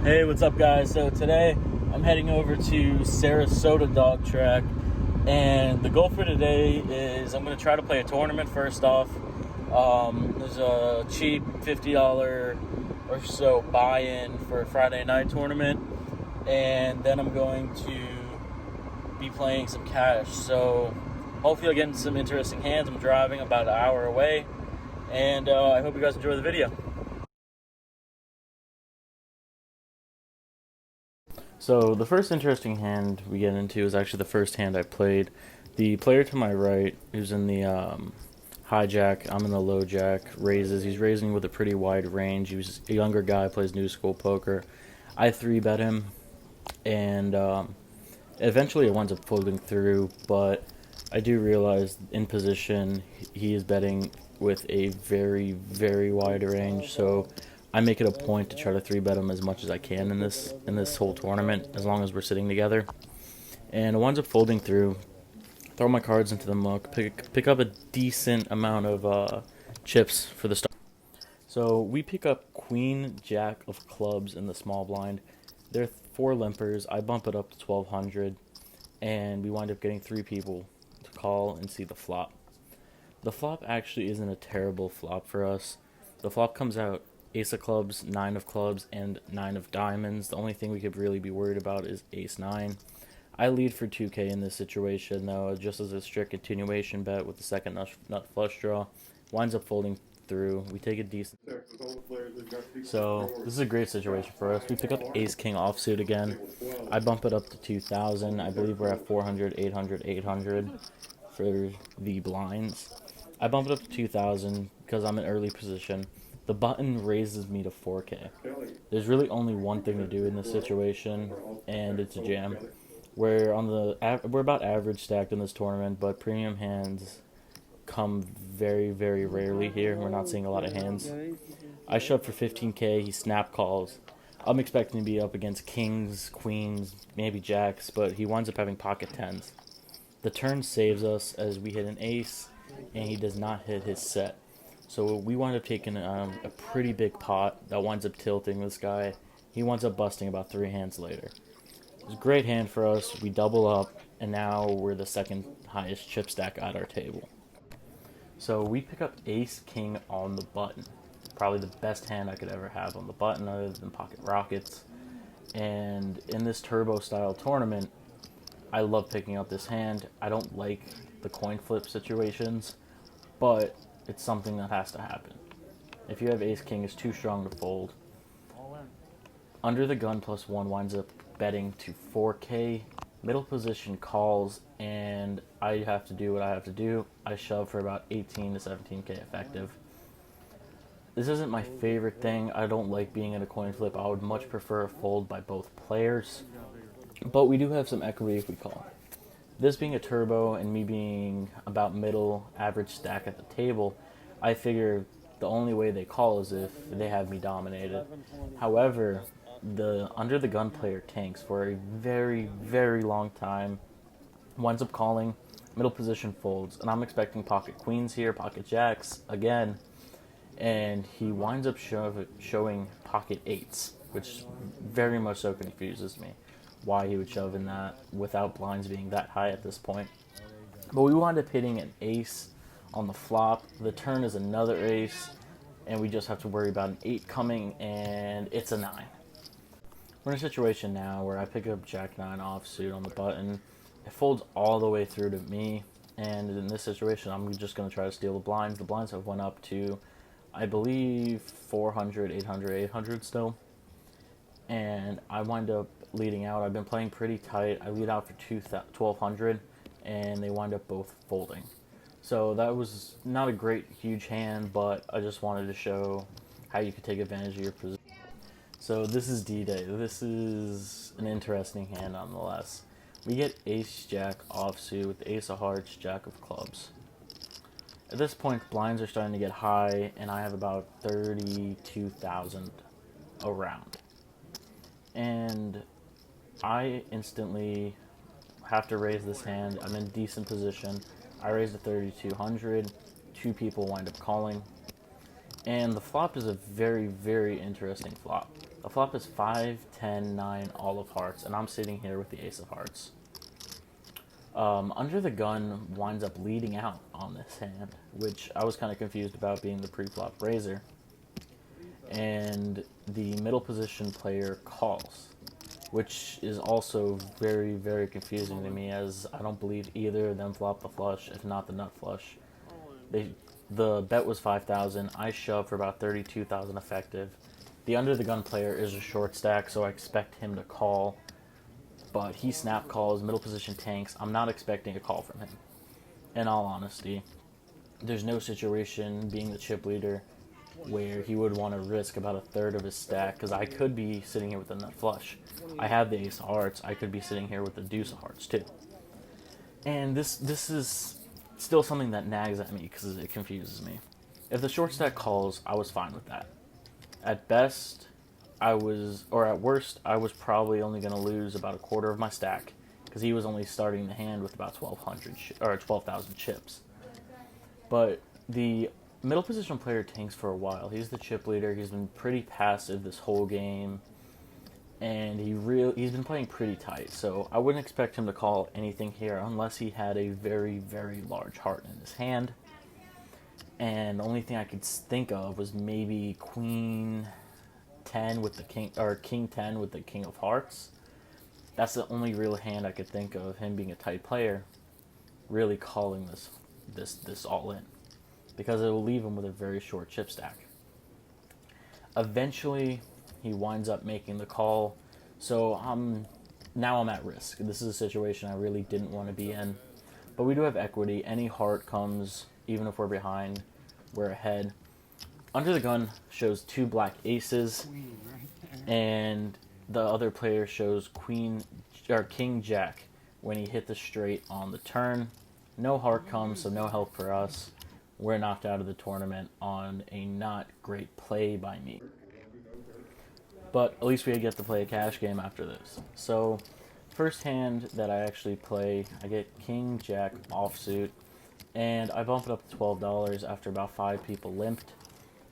Hey, what's up, guys? So today I'm heading over to Sarasota Dog Track, and the goal for today is I'm going to try to play a tournament first off. There's a cheap $50 or so buy-in for a Friday night tournament, and then I'm going to be playing some cash. So hopefully I'll get in some interesting hands. I'm driving about an hour away, and I hope you guys enjoy the video. So the first interesting hand we get into is actually the first hand I played. The player to my right, who's in the high jack, I'm in the low jack, raises. He's raising with a pretty wide range. He was a younger guy, plays new school poker. I 3-bet him, and eventually it winds up folding through, but I do realize in position he is betting with a very, very wide range, so I make it a point to try to 3-bet him as much as I can in this whole tournament, as long as we're sitting together. And it winds up folding through. Throw my cards into the muck, pick up a decent amount of chips for the start. So we pick up Queen Jack of clubs in the small blind. There are 4 limpers. I bump it up to 1200, and we wind up getting 3 people to call and see the flop. The flop actually isn't a terrible flop for us. The flop comes out Ace of clubs, 9 of clubs, and 9 of diamonds. The only thing we could really be worried about is Ace 9. I lead for 2K in this situation, though, just as a strict continuation bet with the second nut flush draw. Winds up folding through. We take a decent. So this is a great situation for us. We pick up Ace King offsuit again. I bump it up to 2,000. I believe we're at 400, 800, 800 for the blinds. I bump it up to 2,000 because I'm in early position. The button raises me to 4K. There's really only one thing to do in this situation, and it's a jam. We're about average stacked in this tournament, but premium hands come very, very rarely here. We're not seeing a lot of hands. I shove for 15K. He snap calls. I'm expecting to be up against kings, queens, maybe jacks, but he winds up having pocket tens. The turn saves us as we hit an ace, and he does not hit his set. So we wind up taking a pretty big pot that winds up tilting this guy. He winds up busting about 3 hands later. It's a great hand for us. We double up, and now we're the second highest chip stack at our table. So we pick up Ace King on the button. Probably the best hand I could ever have on the button other than pocket rockets. And in this turbo style tournament, I love picking up this hand. I don't like the coin flip situations, but it's something that has to happen. If you have Ace King, it's too strong to fold. Under the gun +1 winds up betting to 4K. Middle position calls, and I have to do what I have to do. I shove for about 18 to 17K effective. This isn't my favorite thing. I don't like being in a coin flip. I would much prefer a fold by both players, but we do have some equity if we call. This being a turbo and me being about middle average stack at the table, I figure the only way they call is if they have me dominated. However, the under the gun player tanks for a very, very long time, winds up calling, middle position folds, and I'm expecting pocket queens here, pocket jacks again, and he winds up showing pocket eights, which very much so confuses me why he would shove in that without blinds being that high at this point. But we wind up hitting an ace on the flop. The turn is another ace, and we just have to worry about an 8 coming, and it's a 9. We're in a situation now where I pick up Jack 9 offsuit on the button. It folds all the way through to me, and in this situation, I'm just going to try to steal the blinds. The blinds have went up to, I believe, 400, 800, 800 still. And I wind up leading out. I've been playing pretty tight. I lead out for 1,200, and they wind up both folding. So that was not a great, huge hand, but I just wanted to show how you could take advantage of your position. So this is D-Day. This is an interesting hand nonetheless. We get Ace-Jack offsuit with Ace of Hearts, Jack of Clubs. At this point, blinds are starting to get high, and I have about 32,000 around. And I instantly have to raise this hand. I'm in decent position. I raise to 3,200. 2 people wind up calling. And the flop is a very, very interesting flop. The flop is 5, 10, 9, all of hearts, and I'm sitting here with the ace of hearts. Under the gun winds up leading out on this hand, which I was kind of confused about being the pre-flop raiser. And the middle position player calls, which is also very, very confusing to me, as I don't believe either of them flop the flush, if not the nut flush. The bet was 5,000. I shoved for about 32,000 effective. The under the gun player is a short stack, so I expect him to call. But he snap calls, middle position tanks. I'm not expecting a call from him. In all honesty, there's no situation being the chip leader where he would want to risk about a third of his stack, because I could be sitting here with a nut flush. I have the ace of hearts. I could be sitting here with the deuce of hearts too. And this is still something that nags at me because it confuses me. If the short stack calls, I was fine with that. At best, at worst, I was probably only going to lose about a quarter of my stack, because he was only starting the hand with about 12,000 chips. But the middle position player tanks for a while. He's the chip leader. He's been pretty passive this whole game, and he's been playing pretty tight. So I wouldn't expect him to call anything here unless he had a very, very large heart in his hand. And the only thing I could think of was maybe Queen 10 with the King, or King 10 with the King of Hearts. That's the only real hand I could think of, him being a tight player, really calling this all in, because it will leave him with a very short chip stack. Eventually, he winds up making the call, so now I'm at risk. This is a situation I really didn't want to be in, but we do have equity. Any heart comes, even if we're behind, we're ahead. Under the gun shows 2 black aces, and the other player shows King Jack when he hit the straight on the turn. No heart comes, so no help for us. We're knocked out of the tournament on a not great play by me. But at least we get to play a cash game after this. So, first hand that I actually play, I get King Jack offsuit, and I bump it up to $12 after about 5 people limped.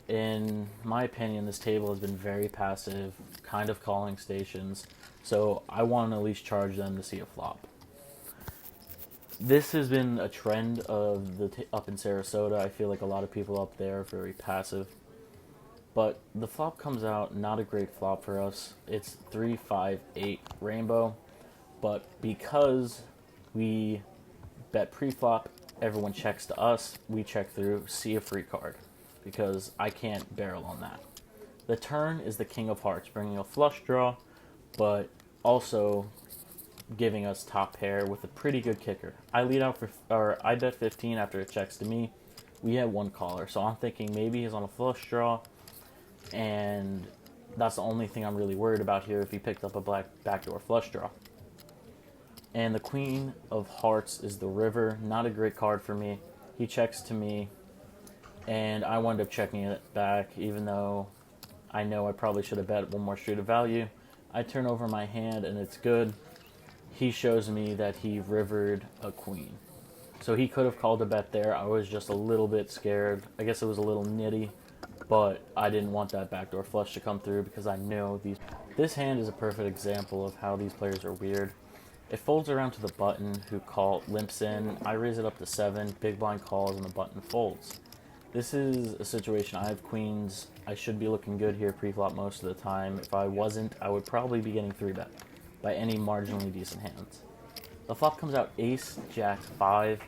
In my opinion, this table has been very passive, kind of calling stations, so I want to at least charge them to see a flop. This has been a trend of up in Sarasota. I feel like a lot of people up there are very passive. But the flop comes out, not a great flop for us. It's 3, 5, 8 rainbow. But because we bet pre-flop, everyone checks to us. We check through, see a free card, because I can't barrel on that. The turn is the King of Hearts, bringing a flush draw, but also giving us top pair with a pretty good kicker. I bet 15 after it checks to me. We had 1 caller, so I'm thinking maybe he's on a flush draw, and that's the only thing I'm really worried about here if he picked up a black backdoor flush draw. And the Queen of Hearts is the river, not a great card for me. He checks to me, and I wound up checking it back, even though I know I probably should have bet 1 more street of value. I turn over my hand, and it's good. He shows me that he rivered a queen. So he could have called a bet there. I was just a little bit scared. I guess it was a little nitty, but I didn't want that backdoor flush to come through because I know this hand is a perfect example of how these players are weird. It folds around to the button, who limps in. I raise it up to 7, big blind calls, and the button folds. This is a situation. I have queens. I should be looking good here pre-flop most of the time. If I wasn't, I would probably be getting 3-bet by any marginally decent hands. The flop comes out ace, jack, 5.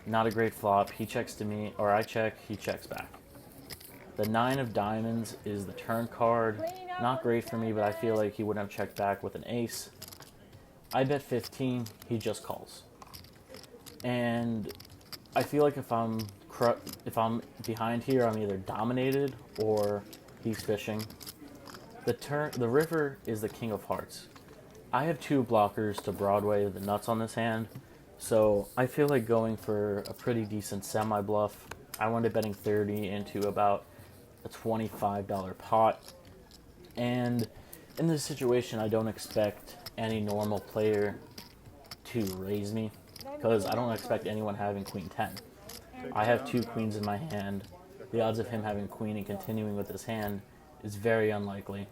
Not a great flop. He checks to me, or I check, he checks back. The 9 of diamonds is the turn card. Not great for me, but I feel like he wouldn't have checked back with an ace. I bet 15, he just calls. And I feel like if I'm behind here, I'm either dominated or he's fishing. The river is the King of Hearts. I have 2 blockers to Broadway the nuts on this hand, so I feel like going for a pretty decent semi-bluff. I wound up betting 30 into about a $25 pot. And in this situation, I don't expect any normal player to raise me, because I don't expect anyone having Queen 10. I have 2 queens in my hand. The odds of him having queen and continuing with his hand is very unlikely.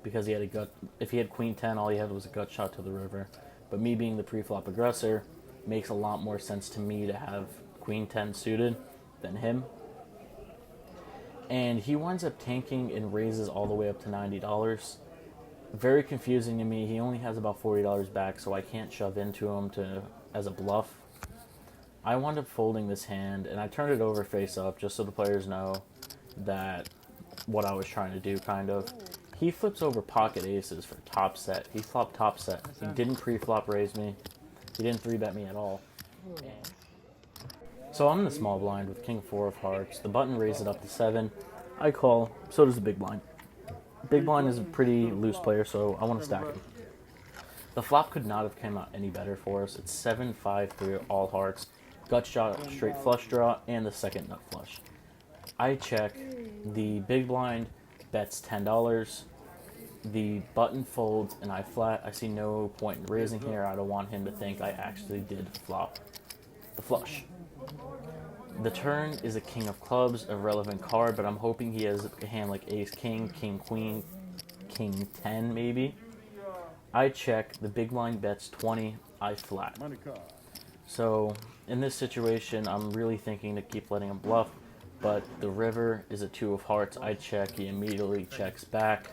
because he had a gut. If he had queen 10, all he had was a gut shot to the river. But me being the pre-flop aggressor makes a lot more sense to me to have queen 10 suited than him. And he winds up tanking and raises all the way up to $90. Very confusing to me. He only has about $40 back, so I can't shove into him as a bluff. I wound up folding this hand, and I turned it over face up just so the players know that what I was trying to do, kind of. He flips over pocket aces for top set. He flopped top set. He didn't pre-flop raise me. He didn't 3-bet me at all. And so I'm in the small blind with king 4 of hearts. The button raises it up to 7. I call. So does the big blind. Big blind is a pretty loose player, so I want to stack him. The flop could not have come out any better for us. It's 7-5 through all hearts. Gut shot, straight flush draw, and the second nut flush. I check. The big blind bets $10. The button folds, and I flat. I see no point in raising here. I don't want him to think I actually did flop the flush. The turn is a king of clubs, a relevant card, but I'm hoping he has a hand like ace king, king queen, king 10 maybe. I check. The big blind bets 20. I flat. So in this situation, I'm really thinking to keep letting him bluff, but the river is a 2 of hearts. I check. He immediately checks back.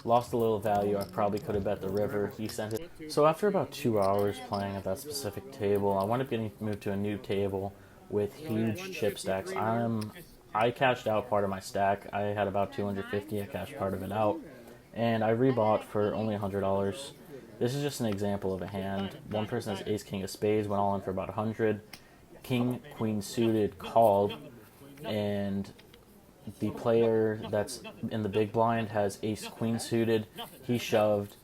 Lost a little value. I probably could have bet the river. He sent it. So after about 2 hours playing at that specific table, I wound up getting moved to a new table with huge chip stacks. I cashed out part of my stack. I had about 250. I cashed part of it out, and I rebought for only $100. This is just an example of a hand. One person has ace king of spades, went all in for about 100. King queen suited called, and the player that's in the big blind has ace queen suited. He shoved,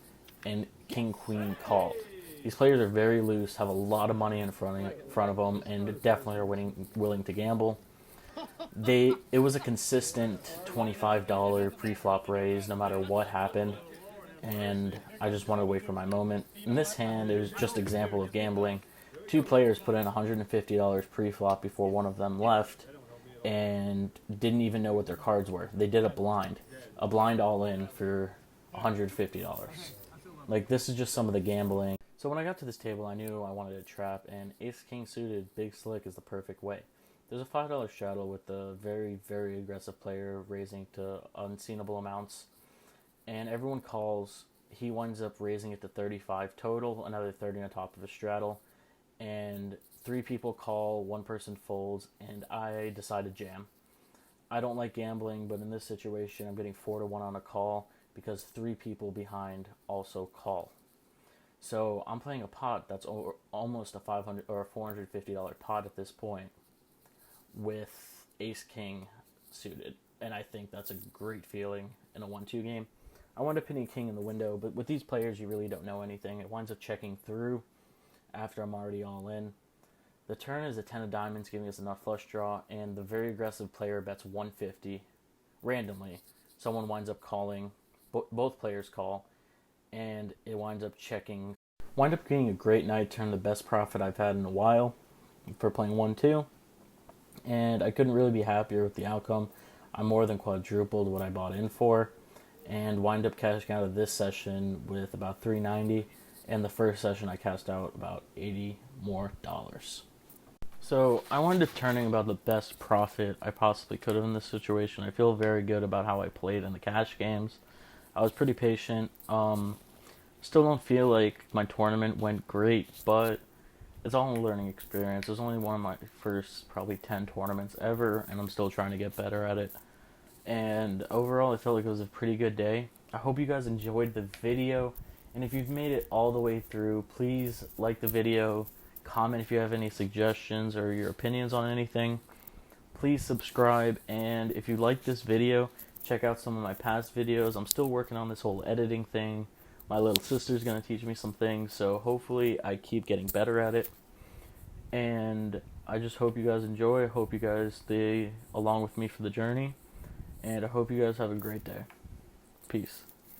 and king queen called. These players are very loose, have a lot of money in front of them, and definitely are willing to gamble. It was a consistent $25 pre-flop raise no matter what happened, and I just wanted to wait for my moment. In this hand, it was just an example of gambling. 2 players put in $150 pre-flop before one of them left, and didn't even know what their cards were. They did a blind all in for $150. Like, this is just some of the gambling. So when I got to this table, I knew I wanted a trap, and ace king suited, big slick is the perfect way. There's a $5 straddle with the very, very aggressive player raising to unseenable amounts, and everyone calls. He winds up raising it to 35 total, another 30 on top of a straddle, and 3 people call, 1 person folds, and I decide to jam. I don't like gambling, but in this situation, I'm getting 4-1 on a call because 3 people behind also call. So I'm playing a pot that's almost a $500 or a $450 pot at this point with ace king suited, and I think that's a great feeling in a 1-2 game. I wound up hitting king in the window, but with these players, you really don't know anything. It winds up checking through after I'm already all in. The turn is a 10 of diamonds, giving us a nut flush draw, and the very aggressive player bets 150 randomly. Someone winds up calling. Both players call, and it winds up checking. Wind up getting a great night, turned the best profit I've had in a while for playing 1-2, and I couldn't really be happier with the outcome. I more than quadrupled what I bought in for, and wind up cashing out of this session with about $390, and the first session I cashed out about $80 more. So I wound up turning about the best profit I possibly could have in this situation. I feel very good about how I played in the cash games. I was pretty patient. Still don't feel like my tournament went great, but it's all a learning experience. It was only one of my first probably 10 tournaments ever, and I'm still trying to get better at it. And overall, I felt like it was a pretty good day. I hope you guys enjoyed the video, and if you've made it all the way through, please like the video, comment if you have any suggestions or your opinions on anything. Please subscribe, and if you like this video, check out some of my past videos. I'm still working on this whole editing thing. My little sister's going to teach me some things, so hopefully I keep getting better at it. And I just hope you guys enjoy. I hope you guys stay along with me for the journey. And I hope you guys have a great day. Peace.